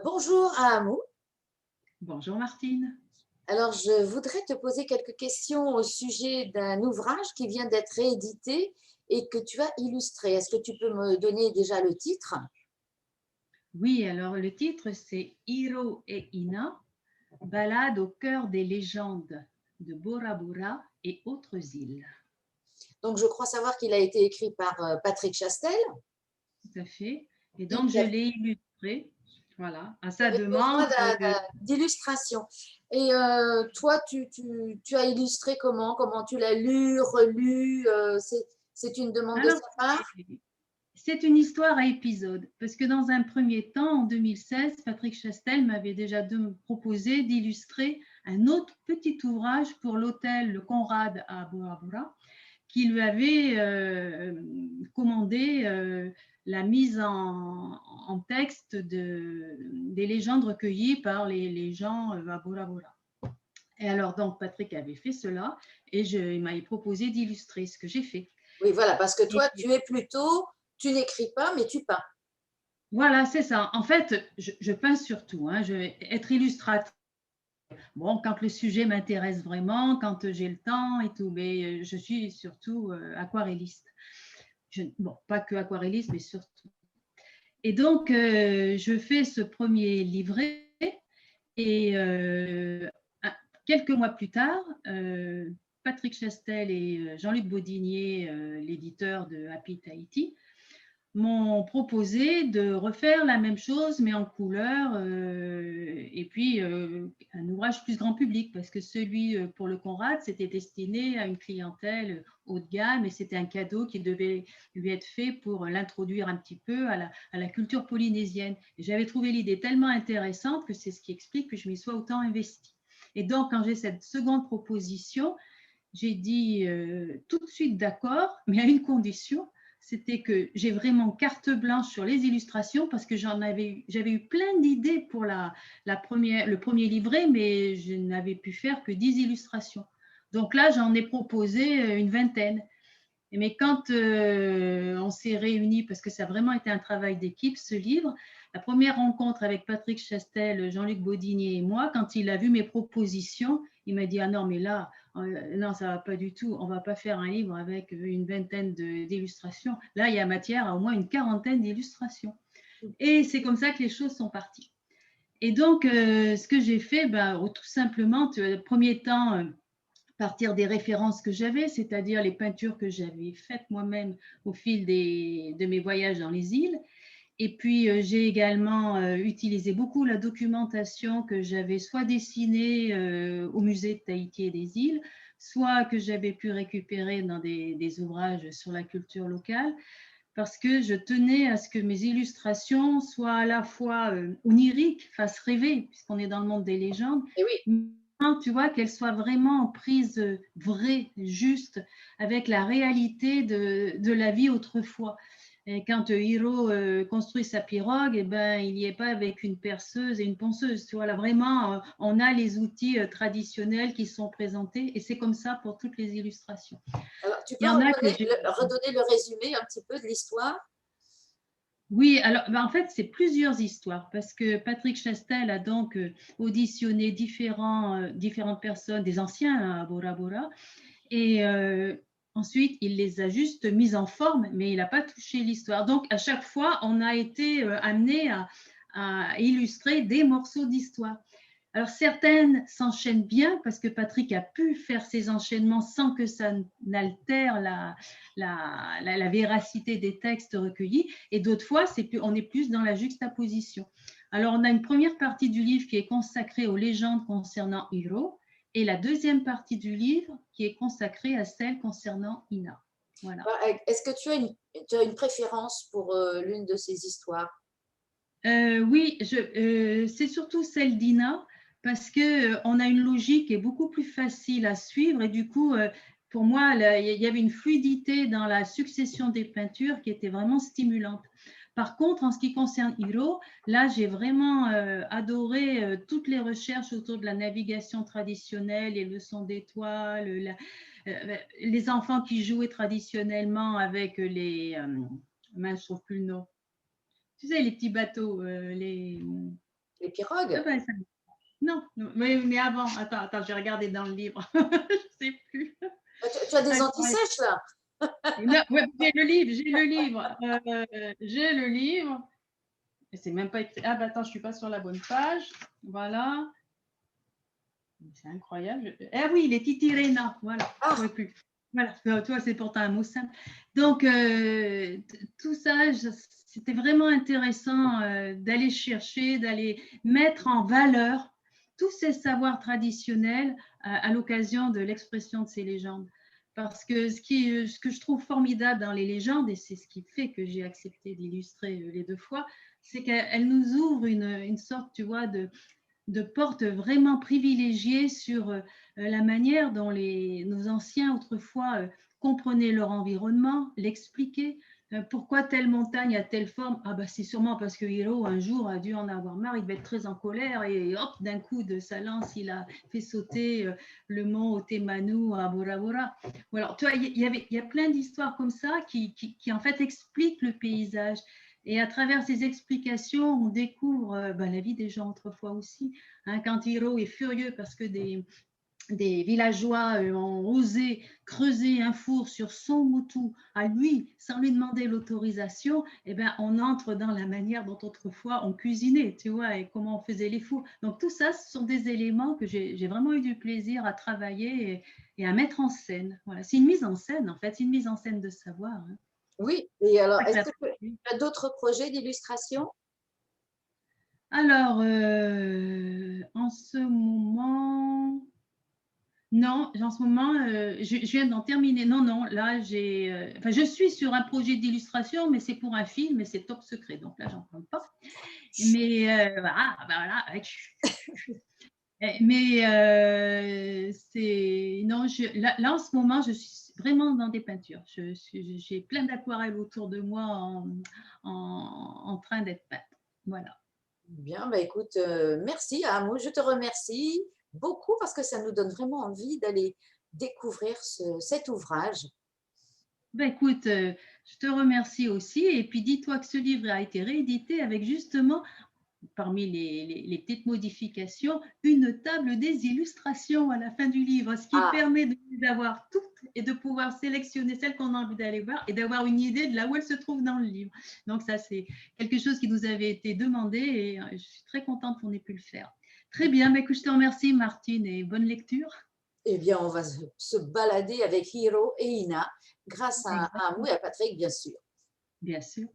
Bonjour Ahamou. Bonjour Martine. Alors, je voudrais te poser quelques questions au sujet d'un ouvrage qui vient d'être réédité et que tu as illustré. Est-ce que tu peux me donner déjà le titre? Oui, alors le titre c'est Hiro et Ina, balade au cœur des légendes de Bora Bora et autres îles. Donc, je crois savoir qu'il a été écrit par Patrick Chastel, Tout à fait. Et et donc je l'ai illustré, voilà, à tu sa avais besoin demande. d'illustration. Et toi, tu as illustré comment? Comment tu l'as lu, relu? C'est une demande de Alors sa part? c'est une histoire à épisodes, parce que dans un premier temps, en 2016, Patrick Chastel m'avait déjà proposé d'illustrer un autre petit ouvrage pour l'hôtel Le Conrad à Bora Bora, qui lui avait commandé la mise en texte des légendes recueillies par les gens à Bora Bora. Et alors, donc, Patrick avait fait cela et il m'avait proposé d'illustrer ce que j'ai fait. Oui, voilà, parce que Et toi, tu es plutôt, tu n'écris pas, mais tu peins. voilà, c'est ça. En fait, je peins surtout. Hein. Je vais être illustratrice. Bon, quand le sujet m'intéresse vraiment, quand j'ai le temps et tout, mais je suis surtout aquarelliste. Bon, pas que aquarelliste, mais surtout. Et donc, je fais ce premier livret et quelques mois plus tard, Patrick Chastel et Jean-Luc Baudinier, l'éditeur de Happy Tahiti, m'ont proposé de refaire la même chose mais en couleur et puis un ouvrage plus grand public parce que celui pour le Conrad c'était destiné à une clientèle haut de gamme et c'était un cadeau qui devait lui être fait pour l'introduire un petit peu à la culture polynésienne. Et j'avais trouvé l'idée tellement intéressante que c'est ce qui explique que je m'y sois autant investie. Et donc quand j'ai cette seconde proposition, j'ai dit tout de suite d'accord, mais à une condition, c'était que j'ai vraiment carte blanche sur les illustrations parce que j'avais eu plein d'idées pour le premier livret, mais je n'avais pu faire que 10 illustrations. Donc là, j'en ai proposé une vingtaine. Mais quand on s'est réunis, parce que ça a vraiment été un travail d'équipe, ce livre, la première rencontre avec Patrick Chastel, Jean-Luc Baudinier et moi, quand il a vu mes propositions, il m'a dit ah non mais là non ça va pas du tout, on va pas faire un livre avec une vingtaine d'illustrations. Là il y a matière à au moins une quarantaine d'illustrations. Et c'est comme ça que les choses sont parties. Et donc ce que j'ai fait, tout simplement, premier temps partir des références que j'avais, c'est-à-dire les peintures que j'avais faites moi-même au fil de mes voyages dans les îles. Et puis, j'ai également utilisé beaucoup la documentation que j'avais soit dessinée au musée de Tahiti et des îles, soit que j'avais pu récupérer dans des ouvrages sur la culture locale, parce que je tenais à ce que mes illustrations soient à la fois oniriques, fassent rêver, puisqu'on est dans le monde des légendes, Et oui. mais tu vois, qu'elles soient vraiment en prise vraie, juste, avec la réalité de la vie autrefois. Et quand Hiro construit sa pirogue, eh ben, il n'y est pas avec une perceuse et une ponceuse. Tu vois, là, vraiment, on a les outils traditionnels qui sont présentés et c'est comme ça pour toutes les illustrations. Alors, tu Il peux y en a que redonner j'ai. redonner le résumé un petit peu de l'histoire? Oui, alors en fait, c'est plusieurs histoires parce que Patrick Chastel a donc auditionné différentes personnes, des anciens hein, à Bora Bora, et ensuite il les a juste mises en forme, mais il n'a pas touché l'histoire. Donc à chaque fois, on a été amené à illustrer des morceaux d'histoire. Alors certaines s'enchaînent bien parce que Patrick a pu faire ces enchaînements sans que ça n'altère la véracité des textes recueillis. Et d'autres fois, on est plus dans la juxtaposition. Alors on a une première partie du livre qui est consacrée aux légendes concernant Hiro et la deuxième partie du livre qui est consacrée à celles concernant Ina. Voilà. Est-ce que tu as une préférence pour l'une de ces histoires? Oui, c'est surtout celle d'Ina parce que on a une logique qui est beaucoup plus facile à suivre et du coup, pour moi, il y avait une fluidité dans la succession des peintures qui était vraiment stimulante. Par contre, en ce qui concerne Hiro, là, j'ai vraiment adoré toutes les recherches autour de la navigation traditionnelle, les leçons d'étoiles, les enfants qui jouaient traditionnellement avec mince, je trouve plus le nom tu sais, les petits bateaux, Les pirogues. ah ben, non, mais avant, attends, j'ai regardé dans le livre, je sais plus. Tu as des Incroyable. anti-sèches là? Non, ouais, j'ai le livre. Et c'est même pas écrit. Ah bah attends, je suis pas sur la bonne page. Voilà. C'est incroyable. Ah oui, les titirena, voilà, je ne Ah, trouvais plus. Voilà, toi, c'est pourtant un mot simple. Donc, tout ça, c'était vraiment intéressant d'aller chercher, d'aller mettre en valeur tous ces savoirs traditionnels à l'occasion de l'expression de ces légendes. Parce que ce que je trouve formidable dans les légendes, et c'est ce qui fait que j'ai accepté d'illustrer les 2 fois, c'est qu'elles nous ouvrent une sorte, tu vois, de portes vraiment privilégiées sur la manière dont nos anciens autrefois comprenaient leur environnement, l'expliquaient. Pourquoi telle montagne a telle forme? Ah bah c'est sûrement parce que Hiro un jour a dû en avoir marre, il devait être très en colère et hop, d'un coup de sa lance, il a fait sauter le mont Otemanu à Bora Bora. Alors, tu vois, il y a plein d'histoires comme ça qui en fait expliquent le paysage. Et à travers ces explications, on découvre la vie des gens autrefois aussi. Hein, quand Hiro est furieux parce que des villageois ont osé creuser un four sur son moutou à lui sans lui demander l'autorisation, eh ben, on entre dans la manière dont autrefois on cuisinait, tu vois, et comment on faisait les fours. Donc tout ça, ce sont des éléments que j'ai vraiment eu du plaisir à travailler et à mettre en scène. Voilà, c'est une mise en scène en fait, c'est une mise en scène de savoir. Hein. oui. Et alors, C'est est-ce ça que que tu as d'autres projets d'illustration? alors, en ce moment, non, en ce moment, je viens d'en terminer. Non, non, là, enfin, je suis sur un projet d'illustration, mais c'est pour un film et c'est top secret. Donc là, j'en parle pas. Mais voilà, voilà. Mais non, là, en ce moment, je suis vraiment dans des peintures. J'ai plein d'aquarelles autour de moi en train d'être peintes. Voilà. Bien, bah écoute, merci Amou, je te remercie beaucoup parce que ça nous donne vraiment envie d'aller découvrir cet ouvrage. Ben écoute, je te remercie aussi. Et puis dis-toi que ce livre a été réédité avec justement, parmi les petites modifications, une table des illustrations à la fin du livre, ce qui Ah, permet d'avoir toutes et de pouvoir sélectionner celles qu'on a envie d'aller voir et d'avoir une idée de là où elles se trouvent dans le livre. Donc ça, c'est quelque chose qui nous avait été demandé et je suis très contente qu'on ait pu le faire. Très bien, ben écoute, je te remercie Martine et bonne lecture. eh bien, on va se balader avec Hiro et Ina grâce à Amou et Exactement. à Patrick, bien sûr. Bien sûr.